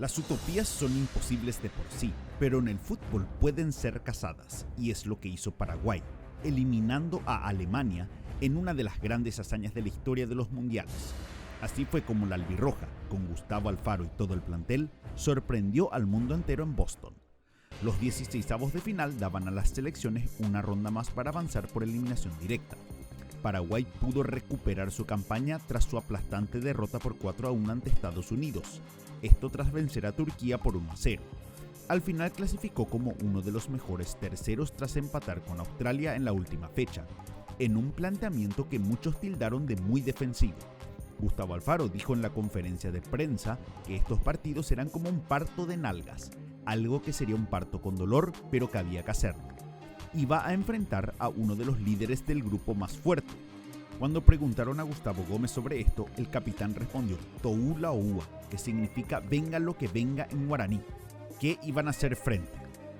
Las utopías son imposibles de por sí, pero en el fútbol pueden ser casadas, y es lo que hizo Paraguay, eliminando a Alemania en una de las grandes hazañas de la historia de los mundiales. Así fue como la albirroja, con Gustavo Alfaro y todo el plantel, sorprendió al mundo entero en Boston. Los 16avos de final daban a las selecciones una ronda más para avanzar por eliminación directa. Paraguay pudo recuperar su campaña tras su aplastante derrota por 4-1 ante Estados Unidos, esto tras vencer a Turquía por 1-0. Al final clasificó como uno de los mejores terceros tras empatar con Australia en la última fecha, en un planteamiento que muchos tildaron de muy defensivo. Gustavo Alfaro dijo en la conferencia de prensa que estos partidos eran como un parto de nalgas, algo que sería un parto con dolor, pero que había que hacerlo. Iba a enfrentar a uno de los líderes del grupo más fuerte. Cuando preguntaron a Gustavo Gómez sobre esto, el capitán respondió Tou Laoua, que significa venga lo que venga en guaraní, que iban a hacer frente.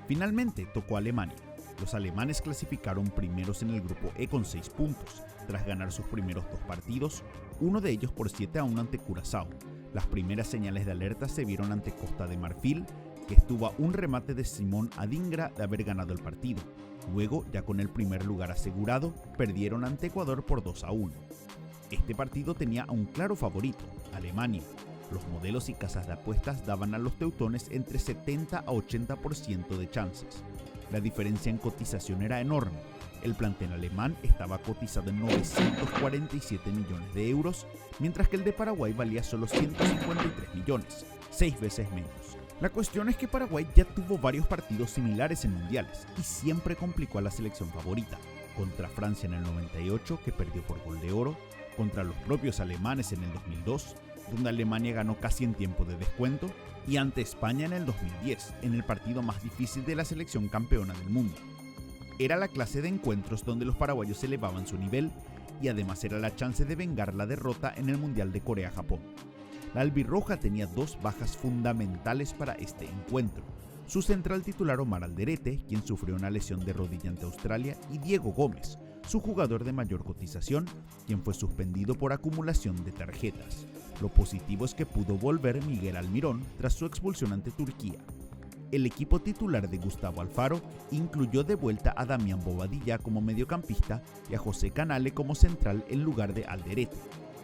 Finalmente tocó a Alemania. Los alemanes clasificaron primeros en el grupo E con 6 puntos, tras ganar sus primeros 2 partidos, uno de ellos por 7-1 ante Curazao. Las primeras señales de alerta se vieron ante Costa de Marfil, que estuvo a un remate de Simón Adingra de haber ganado el partido. Luego, ya con el primer lugar asegurado, perdieron ante Ecuador por 2-1. Este partido tenía a un claro favorito, Alemania. Los modelos y casas de apuestas daban a los teutones entre 70 a 80% de chances. La diferencia en cotización era enorme. El plantel alemán estaba cotizado en 947 millones de euros, mientras que el de Paraguay valía solo 153 millones, 6 veces menos. La cuestión es que Paraguay ya tuvo varios partidos similares en mundiales y siempre complicó a la selección favorita. Contra Francia en el 98, que perdió por gol de oro, contra los propios alemanes en el 2002, donde Alemania ganó casi en tiempo de descuento, y ante España en el 2010, en el partido más difícil de la selección campeona del mundo. Era la clase de encuentros donde los paraguayos elevaban su nivel y además era la chance de vengar la derrota en el Mundial de Corea-Japón. La albirroja tenía 2 bajas fundamentales para este encuentro: su central titular Omar Alderete, quien sufrió una lesión de rodilla ante Australia, y Diego Gómez, su jugador de mayor cotización, quien fue suspendido por acumulación de tarjetas. Lo positivo es que pudo volver Miguel Almirón tras su expulsión ante Turquía. El equipo titular de Gustavo Alfaro incluyó de vuelta a Damián Bobadilla como mediocampista y a José Canale como central en lugar de Alderete.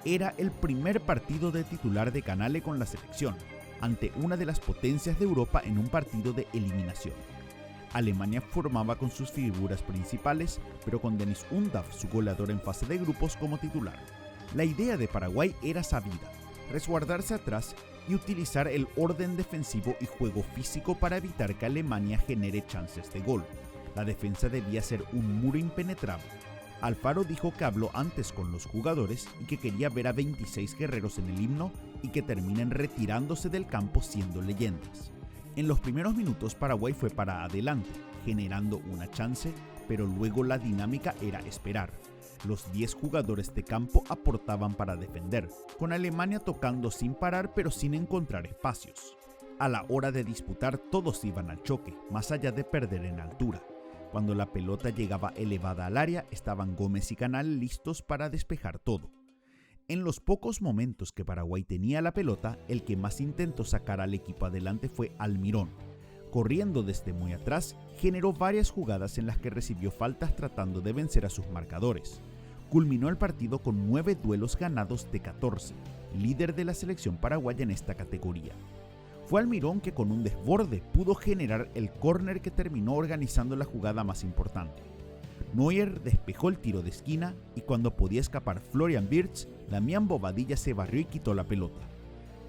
Era el primer partido de titular de Canale con la selección, ante una de las potencias de Europa en un partido de eliminación. Alemania formaba con sus figuras principales, pero con Deniz Undav, su goleador en fase de grupos, como titular. La idea de Paraguay era sabida: resguardarse atrás y utilizar el orden defensivo y juego físico para evitar que Alemania genere chances de gol. La defensa debía ser un muro impenetrable. Alfaro dijo que habló antes con los jugadores y que quería ver a 26 guerreros en el himno y que terminen retirándose del campo siendo leyendas. En los primeros minutos Paraguay fue para adelante, generando una chance, pero luego la dinámica era esperar. Los 10 jugadores de campo aportaban para defender, con Alemania tocando sin parar pero sin encontrar espacios. A la hora de disputar todos iban al choque, más allá de perder en altura. Cuando la pelota llegaba elevada al área, estaban Gómez y Canal listos para despejar todo. En los pocos momentos que Paraguay tenía la pelota, el que más intentó sacar al equipo adelante fue Almirón. Corriendo desde muy atrás, generó varias jugadas en las que recibió faltas tratando de vencer a sus marcadores. Culminó el partido con 9 duelos ganados de 14, líder de la selección paraguaya en esta categoría. Fue Almirón que con un desborde pudo generar el córner que terminó organizando la jugada más importante. Neuer despejó el tiro de esquina y cuando podía escapar Florian Wirtz, Damián Bobadilla se barrió y quitó la pelota.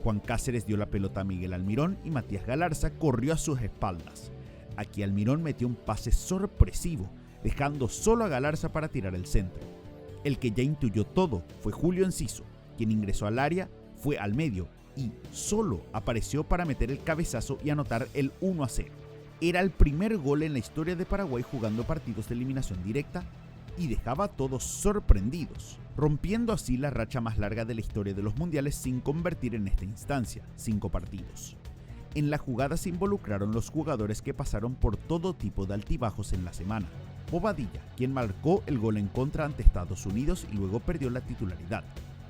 Juan Cáceres dio la pelota a Miguel Almirón y Matías Galarza corrió a sus espaldas. Aquí Almirón metió un pase sorpresivo, dejando solo a Galarza para tirar el centro. El que ya intuyó todo fue Julio Enciso, quien ingresó al área, fue al medio y solo apareció para meter el cabezazo y anotar el 1-0. Era el primer gol en la historia de Paraguay jugando partidos de eliminación directa y dejaba a todos sorprendidos, rompiendo así la racha más larga de la historia de los mundiales sin convertir en esta instancia, 5 partidos. En la jugada se involucraron los jugadores que pasaron por todo tipo de altibajos en la semana. Bobadilla, quien marcó el gol en contra ante Estados Unidos y luego perdió la titularidad.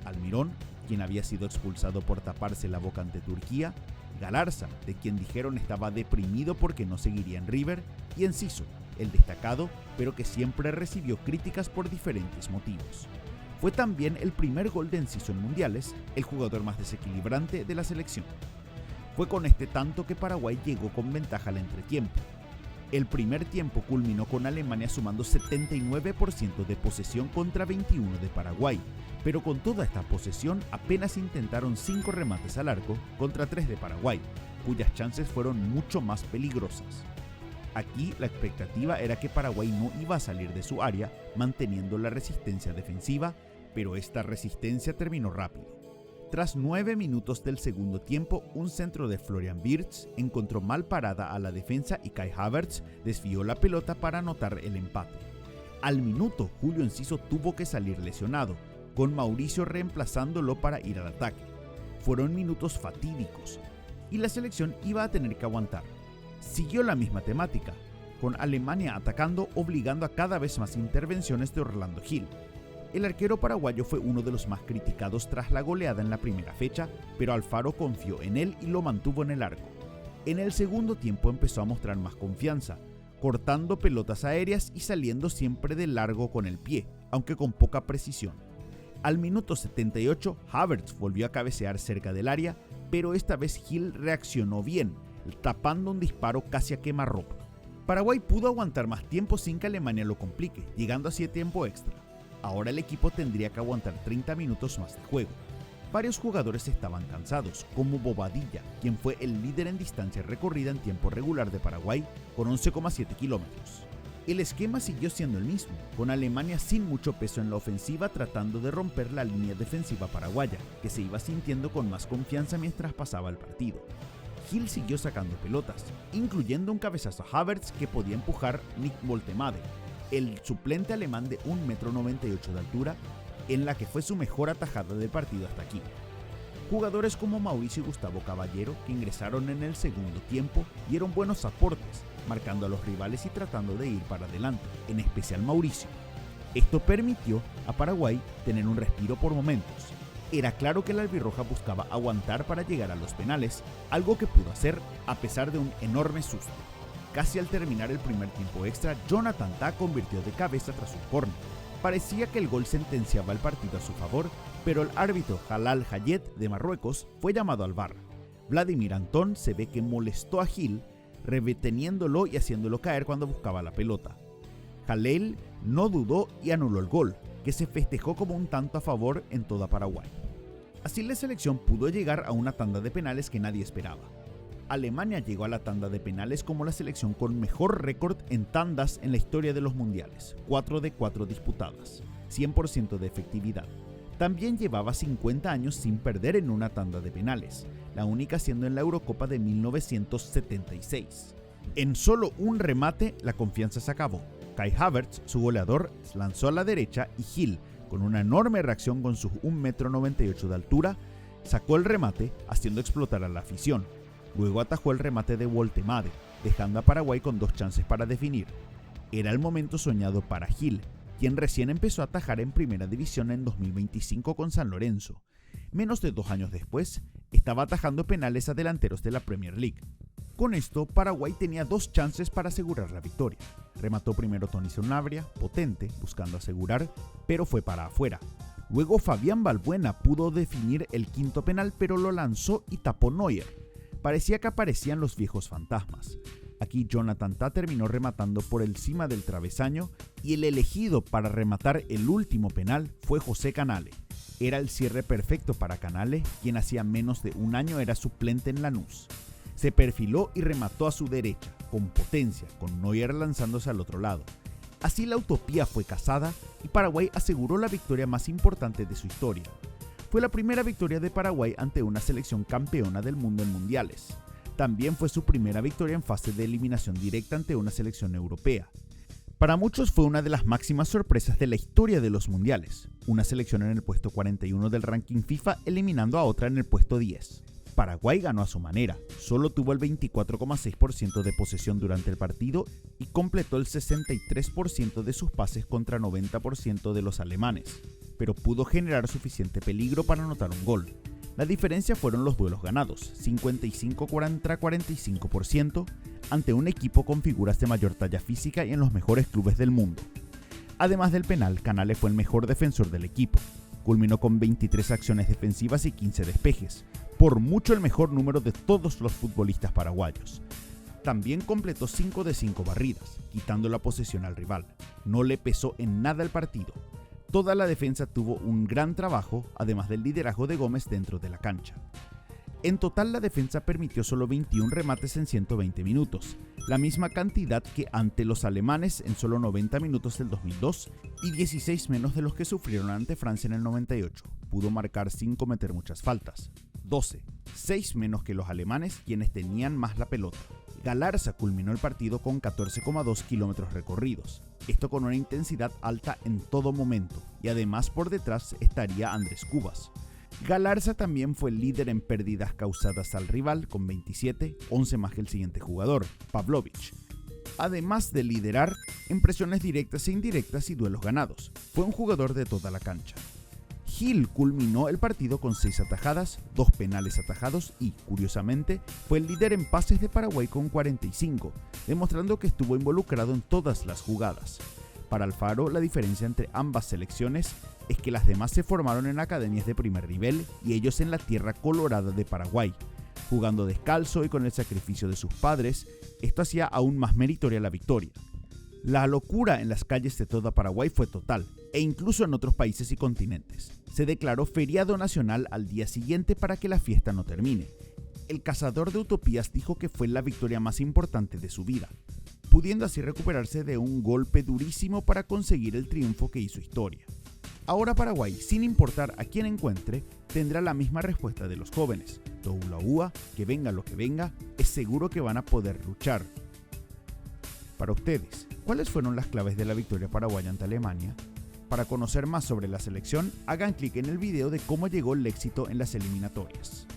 Almirón, quien había sido expulsado por taparse la boca ante Turquía, Galarza, de quien dijeron estaba deprimido porque no seguiría en River, y Enciso, el destacado, pero que siempre recibió críticas por diferentes motivos. Fue también el primer gol de Enciso en mundiales, el jugador más desequilibrante de la selección. Fue con este tanto que Paraguay llegó con ventaja al entretiempo. El primer tiempo culminó con Alemania sumando 79% de posesión contra 21 de Paraguay, pero con toda esta posesión apenas intentaron 5 remates al arco contra 3 de Paraguay, cuyas chances fueron mucho más peligrosas. Aquí la expectativa era que Paraguay no iba a salir de su área manteniendo la resistencia defensiva, pero esta resistencia terminó rápido. Tras 9 minutos del segundo tiempo, un centro de Florian Wirtz encontró mal parada a la defensa y Kai Havertz desvió la pelota para anotar el empate. Al minuto, Julio Enciso tuvo que salir lesionado, con Mauricio reemplazándolo para ir al ataque. Fueron minutos fatídicos y la selección iba a tener que aguantar. Siguió la misma temática, con Alemania atacando, obligando a cada vez más intervenciones de Orlando Gil. El arquero paraguayo fue uno de los más criticados tras la goleada en la primera fecha, pero Alfaro confió en él y lo mantuvo en el arco. En el segundo tiempo empezó a mostrar más confianza, cortando pelotas aéreas y saliendo siempre de largo con el pie, aunque con poca precisión. Al minuto 78, Havertz volvió a cabecear cerca del área, pero esta vez Gil reaccionó bien, tapando un disparo casi a quemarropa. Paraguay pudo aguantar más tiempo sin que Alemania lo complique, llegando así a tiempo extra. Ahora el equipo tendría que aguantar 30 minutos más de juego. Varios jugadores estaban cansados, como Bobadilla, quien fue el líder en distancia recorrida en tiempo regular de Paraguay, con 11,7 kilómetros. El esquema siguió siendo el mismo, con Alemania sin mucho peso en la ofensiva tratando de romper la línea defensiva paraguaya, que se iba sintiendo con más confianza mientras pasaba el partido. Gil siguió sacando pelotas, incluyendo un cabezazo a Havertz que podía empujar Nick Woltemade, el suplente alemán de 1,98 m de altura, en la que fue su mejor atajada del partido hasta aquí. Jugadores como Mauricio y Gustavo Caballero, que ingresaron en el segundo tiempo, dieron buenos aportes, marcando a los rivales y tratando de ir para adelante, en especial Mauricio. Esto permitió a Paraguay tener un respiro por momentos. Era claro que la albirroja buscaba aguantar para llegar a los penales, algo que pudo hacer a pesar de un enorme susto. Casi al terminar el primer tiempo extra, Jonathan Tah convirtió de cabeza tras un córner. Parecía que el gol sentenciaba el partido a su favor, pero el árbitro Jalal Hayet de Marruecos fue llamado al VAR. Vladimir Antón se ve que molestó a Gil, reteniéndolo y haciéndolo caer cuando buscaba la pelota. Jalel no dudó y anuló el gol, que se festejó como un tanto a favor en toda Paraguay. Así la selección pudo llegar a una tanda de penales que nadie esperaba. Alemania llegó a la tanda de penales como la selección con mejor récord en tandas en la historia de los mundiales, 4 de 4 disputadas, 100% de efectividad. También llevaba 50 años sin perder en una tanda de penales, la única siendo en la Eurocopa de 1976. En solo un remate, la confianza se acabó. Kai Havertz, su goleador, lanzó a la derecha y Gil, con una enorme reacción con sus 1,98 m de altura, sacó el remate haciendo explotar a la afición. Luego atajó el remate de Woltemade, dejando a Paraguay con 2 chances para definir. Era el momento soñado para Gil, quien recién empezó a atajar en Primera División en 2025 con San Lorenzo. Menos de 2 años después, estaba atajando penales a delanteros de la Premier League. Con esto, Paraguay tenía 2 chances para asegurar la victoria. Remató primero Tony Sanabria, potente, buscando asegurar, pero fue para afuera. Luego Fabián Balbuena pudo definir el quinto penal, pero lo lanzó y tapó Neuer. Parecía que aparecían los viejos fantasmas. Aquí Jonathan Tah terminó rematando por encima del travesaño y el elegido para rematar el último penal fue José Canale. Era el cierre perfecto para Canale, quien hacía menos de un año era suplente en Lanús. Se perfiló y remató a su derecha, con potencia, con Neuer lanzándose al otro lado. Así la utopía fue cazada y Paraguay aseguró la victoria más importante de su historia. Fue la primera victoria de Paraguay ante una selección campeona del mundo en mundiales. También fue su primera victoria en fase de eliminación directa ante una selección europea. Para muchos fue una de las máximas sorpresas de la historia de los mundiales, una selección en el puesto 41 del ranking FIFA eliminando a otra en el puesto 10. Paraguay ganó a su manera, solo tuvo el 24,6% de posesión durante el partido y completó el 63% de sus pases contra 90% de los alemanes, pero pudo generar suficiente peligro para anotar un gol. La diferencia fueron los duelos ganados, 55 contra 45%, ante un equipo con figuras de mayor talla física y en los mejores clubes del mundo. Además del penal, Canale fue el mejor defensor del equipo. Culminó con 23 acciones defensivas y 15 despejes, por mucho el mejor número de todos los futbolistas paraguayos. También completó 5 de 5 barridas, quitando la posesión al rival. No le pesó en nada el partido. Toda la defensa tuvo un gran trabajo, además del liderazgo de Gómez dentro de la cancha. En total, la defensa permitió solo 21 remates en 120 minutos, la misma cantidad que ante los alemanes en solo 90 minutos del 2002 y 16 menos de los que sufrieron ante Francia en el 98. Pudo marcar sin cometer muchas faltas. 12, 6 menos que los alemanes, quienes tenían más la pelota. Galarza culminó el partido con 14,2 kilómetros recorridos, esto con una intensidad alta en todo momento, y además por detrás estaría Andrés Cubas. Galarza también fue el líder en pérdidas causadas al rival con 27, 11 más que el siguiente jugador, Pavlovich. Además de liderar en presiones directas e indirectas y duelos ganados, fue un jugador de toda la cancha. Gil culminó el partido con 6 atajadas, 2 penales atajados y, curiosamente, fue el líder en pases de Paraguay con 45, demostrando que estuvo involucrado en todas las jugadas. Para Alfaro, la diferencia entre ambas selecciones es que las demás se formaron en academias de primer nivel y ellos en la tierra colorada de Paraguay. Jugando descalzo y con el sacrificio de sus padres, esto hacía aún más meritoria la victoria. La locura en las calles de toda Paraguay fue total, e incluso en otros países y continentes. Se declaró feriado nacional al día siguiente para que la fiesta no termine. El cazador de utopías dijo que fue la victoria más importante de su vida, pudiendo así recuperarse de un golpe durísimo para conseguir el triunfo que hizo historia. Ahora Paraguay, sin importar a quién encuentre, tendrá la misma respuesta de los jóvenes. Toulaúa, que venga lo que venga, es seguro que van a poder luchar. Para ustedes, ¿cuáles fueron las claves de la victoria paraguaya ante Alemania? Para conocer más sobre la selección, hagan clic en el video de cómo llegó el éxito en las eliminatorias.